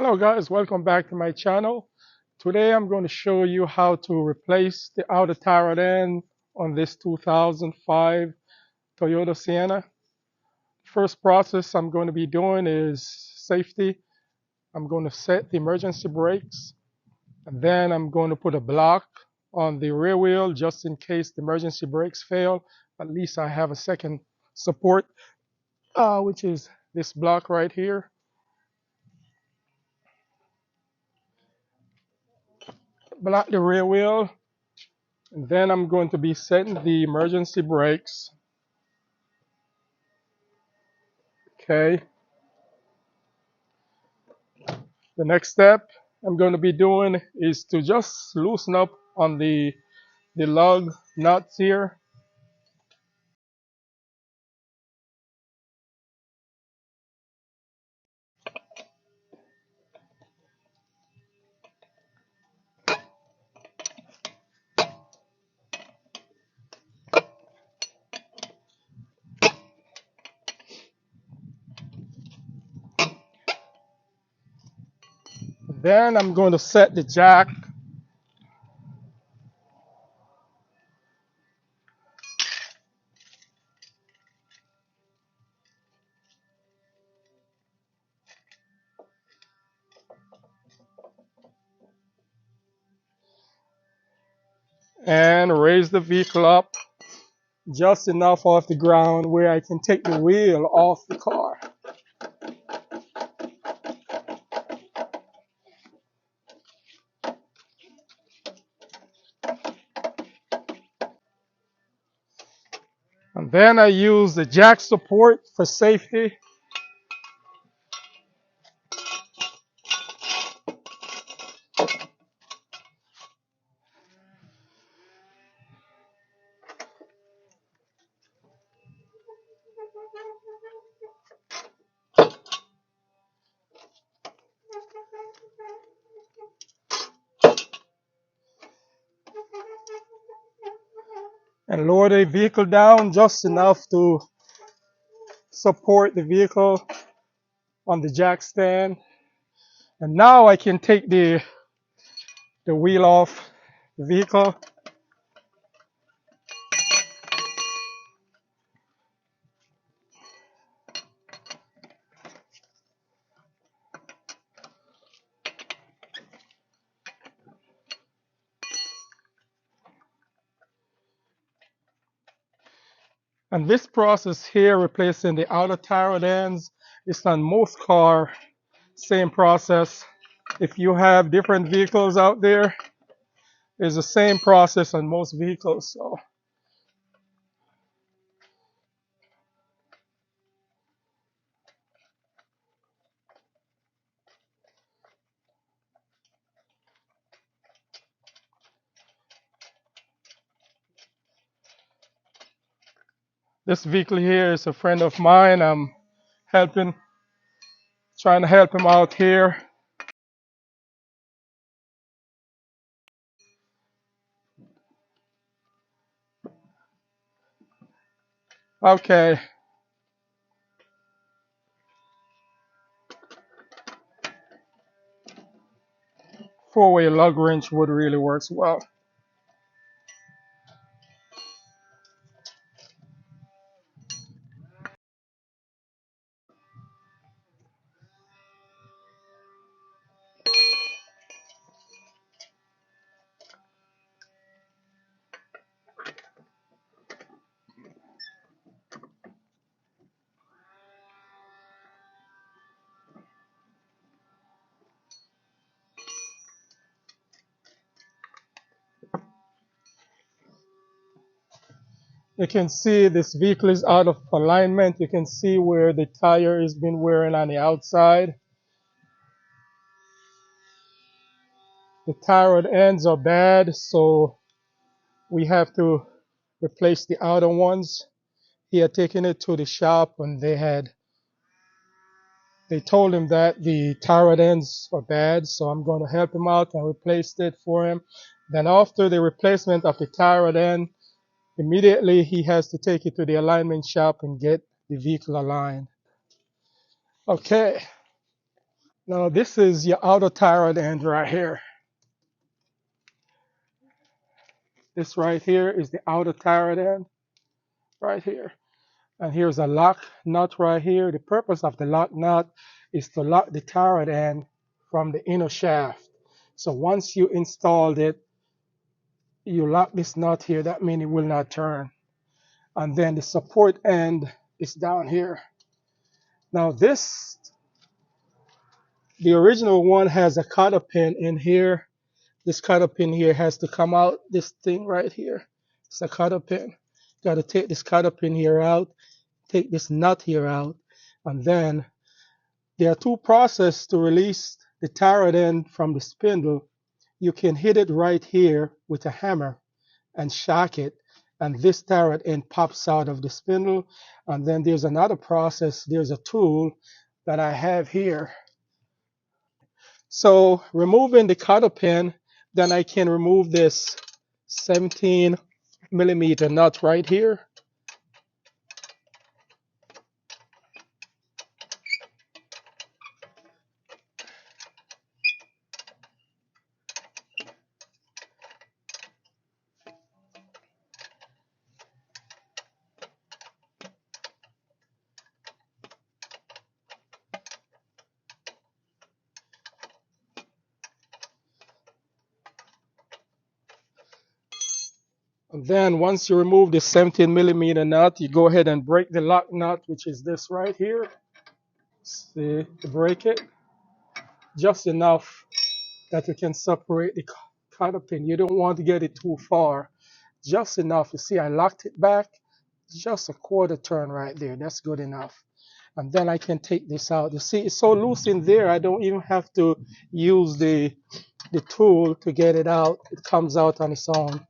Hello guys, welcome back to my channel. Today I'm going to show you how to replace the outer tire end on this 2005 Toyota Sienna. First process I'm going to be doing is safety. I'm going to set the emergency brakes, and then I'm going to put a block on the rear wheel just in case the emergency brakes fail. At least I have a second support, which is this block right here. Block the rear wheel. And then I'm going to be setting the emergency brakes. Okay. The next step I'm going to be doing is to just loosen up on the lug nuts here. Then I'm going to set the jack. And raise the vehicle up just enough off the ground where I can take the wheel off the car. And then I use the jack support for safety. And lower the vehicle down just enough to support the vehicle on the jack stand. And now I can take the wheel off the vehicle. And this process here, replacing the outer tire ends, is on most car, same process. If you have different vehicles out there, it's the same process on most vehicles. So this vehicle here is a friend of mine. I'm helping, trying to help him out here. Okay. Four-way lug wrench would really work well. You can see this vehicle is out of alignment. You can see where the tire has been wearing on the outside. The tire ends are bad, so we have to replace the outer ones. He had taken it to the shop and they told him that the tire ends are bad, so I'm going to help him out and replace it for him. Then after the replacement of the tire end, immediately he has to take it to the alignment shop and get the vehicle aligned. Okay, Now this is your outer tire end right here. This right here is the outer tire end right here. And here's a lock nut right here. The purpose of the lock nut is to lock the tire end from the inner shaft. So once you installed it, you lock this nut here. That means it will not turn. And then the support end is down here. Now the original one has a cotter pin in here. This cotter pin here has to come out. This thing right here, it's a cotter pin. Got to take this cotter pin here out, take this nut here out, and then there are two processes to release the tire end from the spindle. You can hit it right here with a hammer and shock it, and this tire end pops out of the spindle. And then there's another process. There's a tool that I have here. So removing the cotter pin, then I can remove this 17mm nut right here. And then once you remove the 17mm nut, you go ahead and break the lock nut, which is this right here. See, to break it just enough that you can separate the cotter pin. You don't want to get it too far, just enough. You see, I locked it back just a quarter turn right there. That's good enough. And then I can take this out. You see, it's so loose in there, I don't even have to use the tool to get it out. It comes out on its own.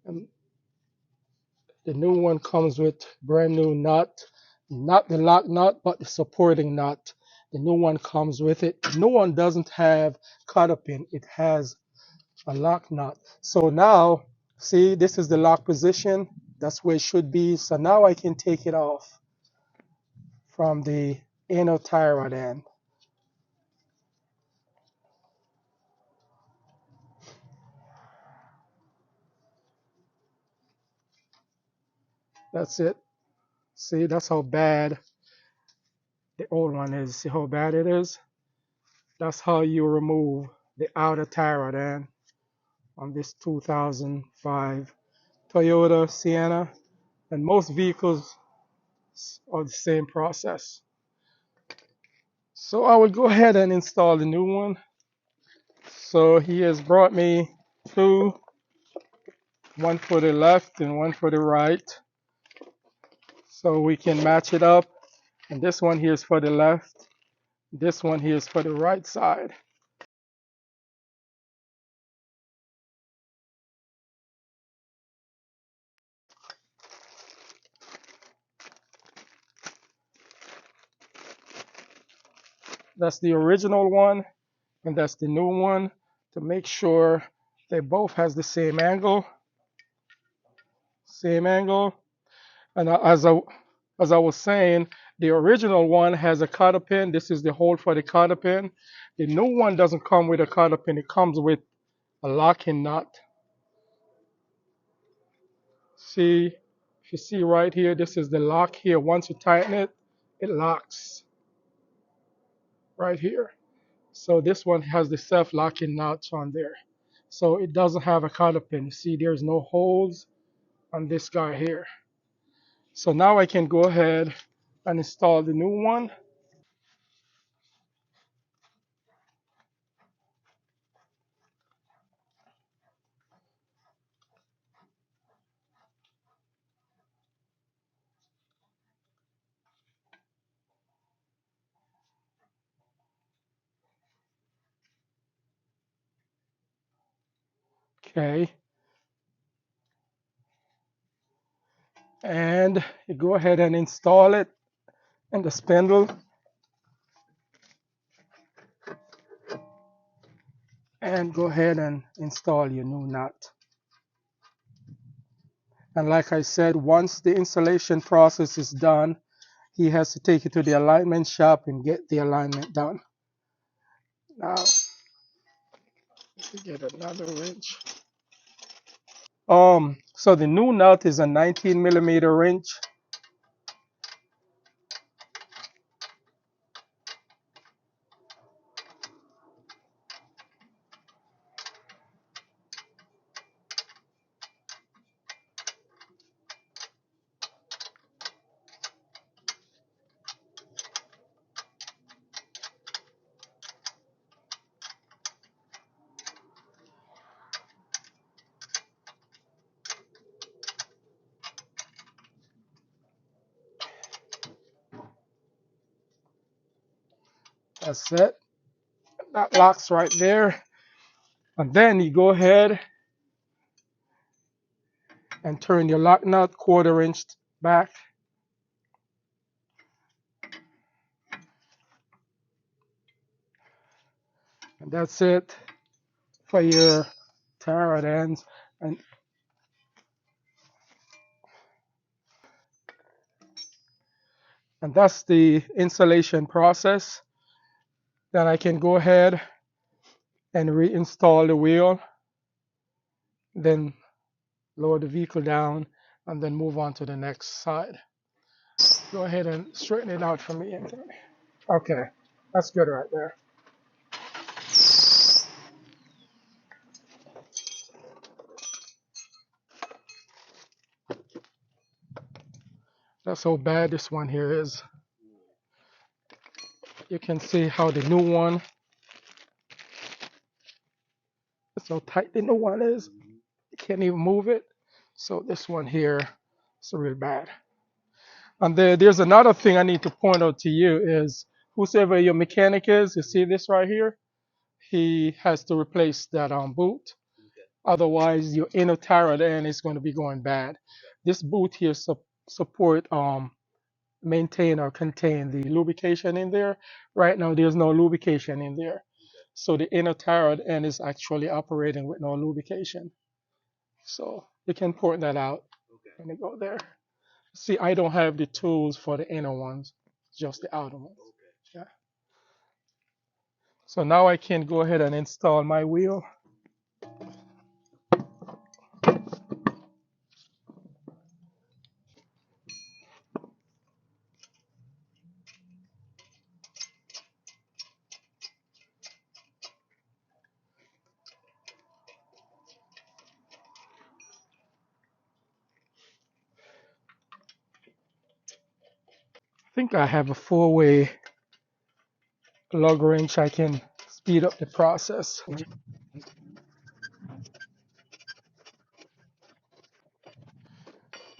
And the new one comes with brand new nut, not the lock nut, but the supporting nut. The new one comes with it. The new one doesn't have cotter pin. It has a lock nut. So now, see, this is the lock position. That's where it should be. So now I can take it off from the inner tire end. That's it. See, that's how bad the old one is. See how bad it is? That's how you remove the outer tire end on this 2005 Toyota Sienna. And most vehicles are the same process. So I will go ahead and install the new one. So he has brought me two, one for the left and one for the right. So we can match it up. And this one here is for the left. This one here is for the right side. That's the original one, and that's the new one, to make sure they both has the same angle. Same angle. And as I was saying, the original one has a cotter pin. This is the hole for the cotter pin. The new one doesn't come with a cotter pin. It comes with a locking nut. See, if you see right here, this is the lock here. Once you tighten it, it locks right here. So this one has the self-locking nuts on there. So it doesn't have a cotter pin. See, there's no holes on this guy here. So now I can go ahead and install the new one. Okay. And you go ahead and install it in the spindle. And go ahead and install your new nut. And like I said, once the installation process is done, he has to take it to the alignment shop and get the alignment done. Now, let me get another wrench. So the new nut is a 19 millimeter wrench. That's it. That locks right there. And then you go ahead and turn your lock nut 1/4 inch back. And that's it for your tarot ends. And that's the installation process. Then I can go ahead and reinstall the wheel, then lower the vehicle down, and then move on to the next side. Go ahead and straighten it out for me, Anthony. Okay, that's good right there. That's how bad this one here is. You can see how the new one, that's how tight the new one is. You can't even move it. So this one here is real bad. And there's another thing I need to point out to you is whosoever your mechanic is, you see this right here, he has to replace that boot. Otherwise, your inner tire end is going to be going bad. This boot here support maintain or contain the lubrication in there. Right now, there's no lubrication in there, so the inner tire end is actually operating with no lubrication. So you can point that out when you go there. See, I don't have the tools for the inner ones, just the outer ones. Yeah. So now I can go ahead and install my wheel. I think I have a 4-way lug wrench. I can speed up the process.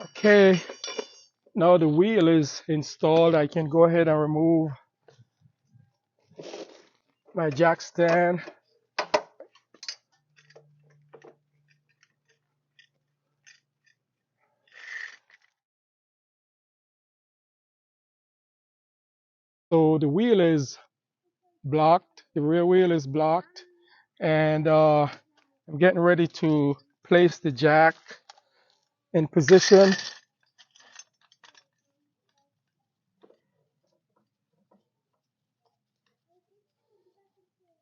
Okay, now the wheel is installed. I can go ahead and remove my jack stand. So the wheel is blocked. The rear wheel is blocked. And I'm getting ready to place the jack in position.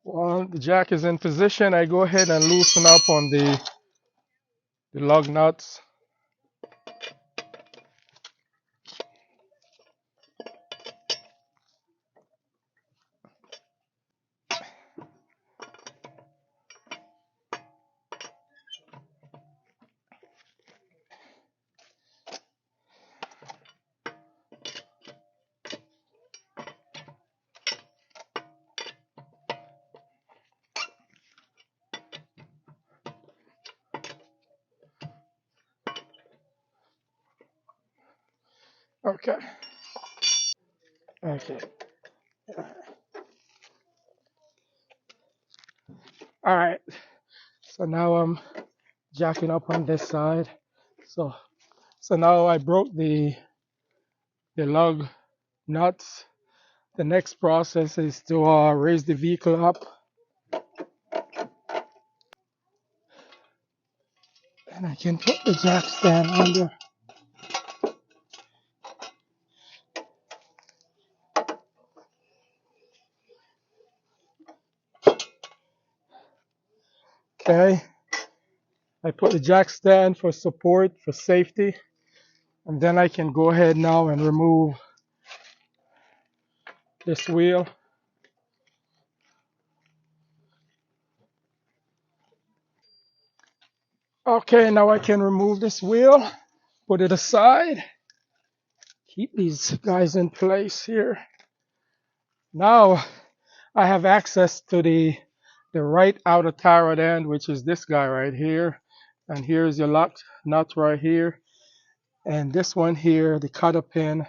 While the jack is in position, I go ahead and loosen up on the lug nuts. Okay. Okay. All right. So now I'm jacking up on this side. So so now I broke the lug nuts. The next process is to raise the vehicle up. And I can put the jack stand under. Okay, I put the jack stand for support, for safety, and then I can go ahead now and remove this wheel. Okay, now I can remove this wheel, put it aside, keep these guys in place here. Now I have access to the right outer tie rod end, which is this guy right here. And here's your lock nut right here. And this one here, the cutter pin,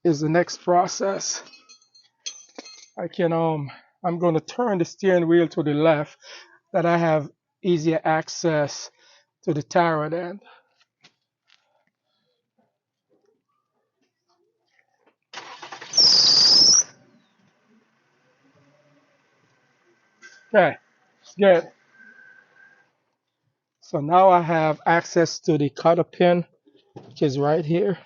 is the next process. I'm going to turn the steering wheel to the left that I have easier access to the tie rod end. Okay, good. So now I have access to the cutter pin, which is right here.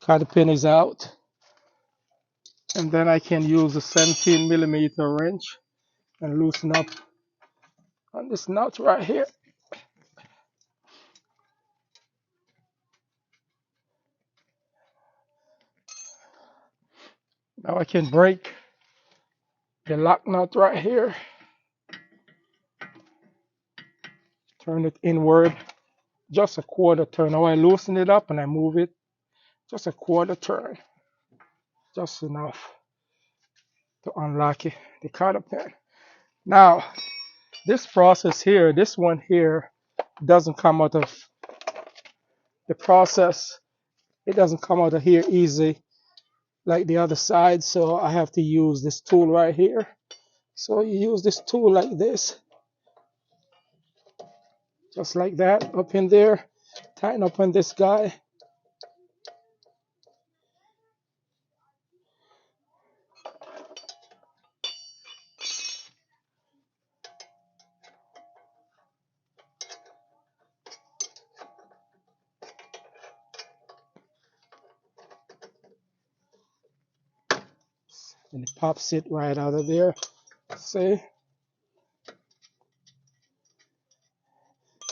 Cutter pin is out. And then I can use a 17mm wrench and loosen up on this nut right here. Now I can break the lock nut right here, turn it inward, just a quarter turn. Now I loosen it up and I move it just a quarter turn, just enough to unlock it, the cotter pin. Now, this process here, this one here, doesn't come out of the process. It doesn't come out of here easy like the other side, so I have to use this tool right here. So you use this tool like this, just like that, up in there, tighten up on this guy. And it pops it right out of there. See?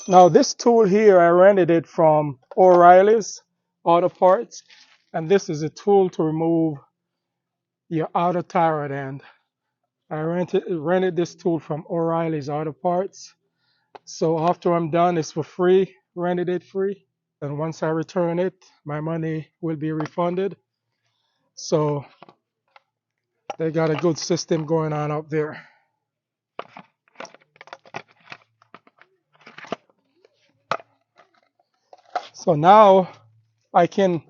Now this tool here, I rented it from O'Reilly's Auto Parts. And this is a tool to remove your outer tie rod end. I rented this tool from O'Reilly's Auto Parts. So after I'm done, it's for free, rented it free. And once I return it, my money will be refunded. So they got a good system going on up there. So now I can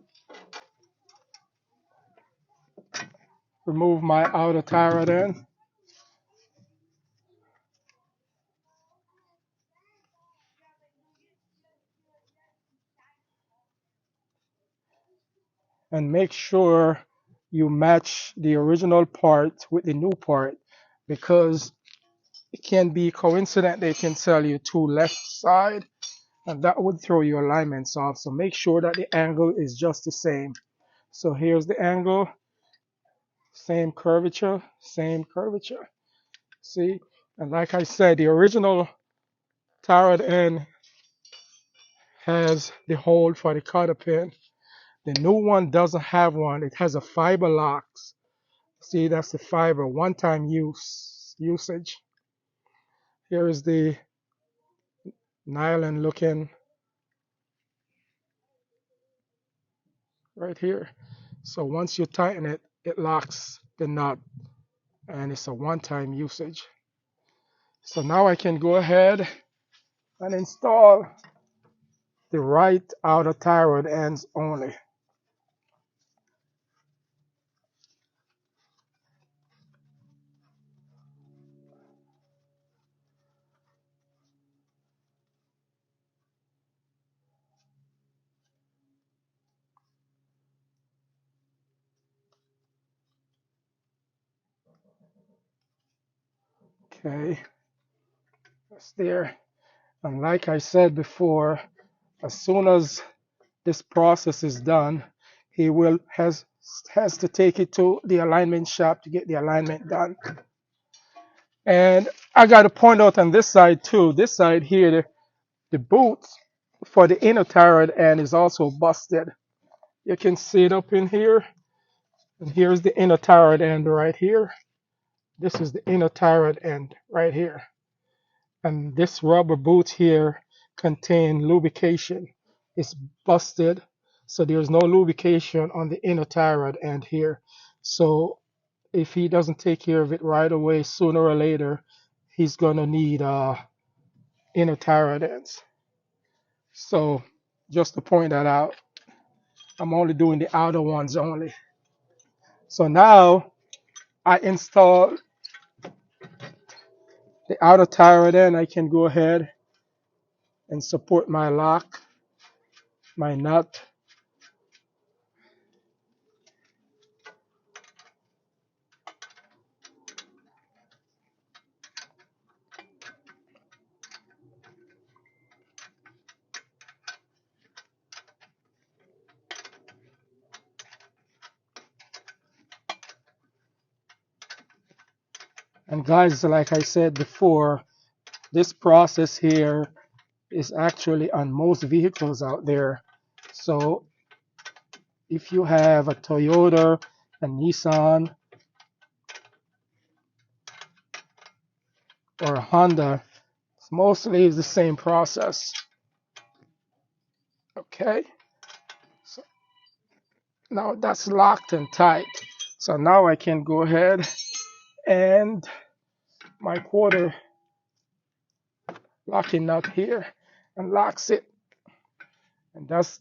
remove my outer tie rod end. And make sure you match the original part with the new part, because it can be coincident they can sell you two left side and that would throw your alignments off. So make sure that the angle is just the same. So here's the angle, same curvature, same curvature. See? And like I said, the original tie rod end has the hole for the cotter pin. The new one doesn't have one. It has a fiber locks. See, that's the fiber, one-time usage. Here is the nylon looking right here. So once you tighten it, it locks the nut and it's a one-time usage. So now I can go ahead and install the right outer tie rod ends only. Okay, that's there. And like I said before, as soon as this process is done, he will has to take it to the alignment shop to get the alignment done. And I got to point out on this side too. This side here, the boot for the inner tire end is also busted. You can see it up in here. And here's the inner tire end right here. This is the inner tire end right here. And this rubber boot here contain lubrication. It's busted, so there's no lubrication on the inner tie rod end here. So if he doesn't take care of it right away, sooner or later, he's gonna need inner tie rod ends. So just to point that out, I'm only doing the outer ones only. So now I install the outer tie rod end. I can go ahead and support my lock, my nut. And guys, like I said before, this process here is actually on most vehicles out there. So if you have a Toyota, a Nissan, or a Honda, it's mostly the same process. Okay, so now that's locked and tight. So now I can go ahead and my quarter locking nut here and locks it. And that's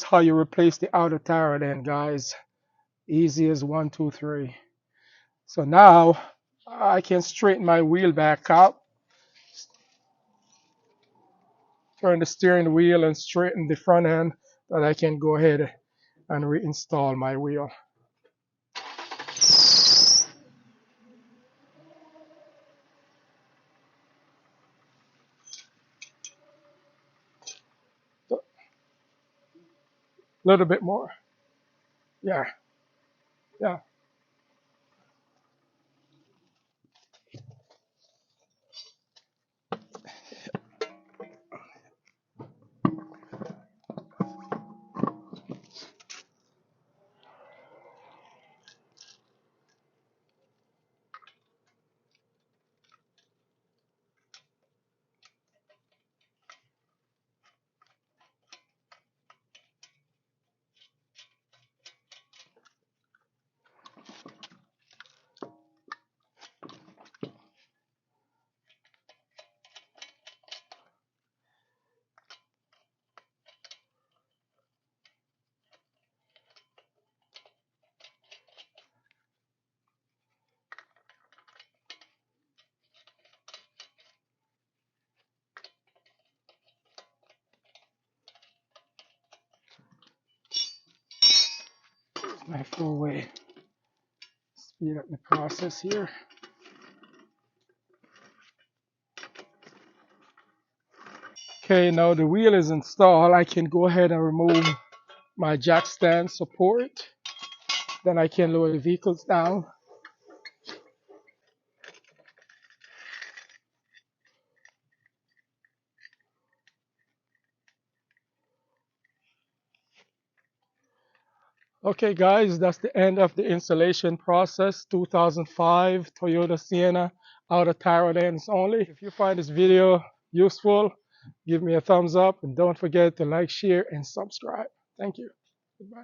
how you replace the outer tire then, guys. Easy as 1, 2, 3. So now I can straighten my wheel back out, turn the steering wheel and straighten the front end, that I can go ahead and reinstall my wheel. A little bit more. Yeah, yeah. My full way. Speed up the process here. Okay, now the wheel is installed. I can go ahead and remove my jack stand support. Then I can lower the vehicles down. Okay, guys, that's the end of the installation process. 2005 Toyota Sienna outer tire ends only. If you find this video useful, give me a thumbs up and don't forget to like, share, and subscribe. Thank you. Goodbye.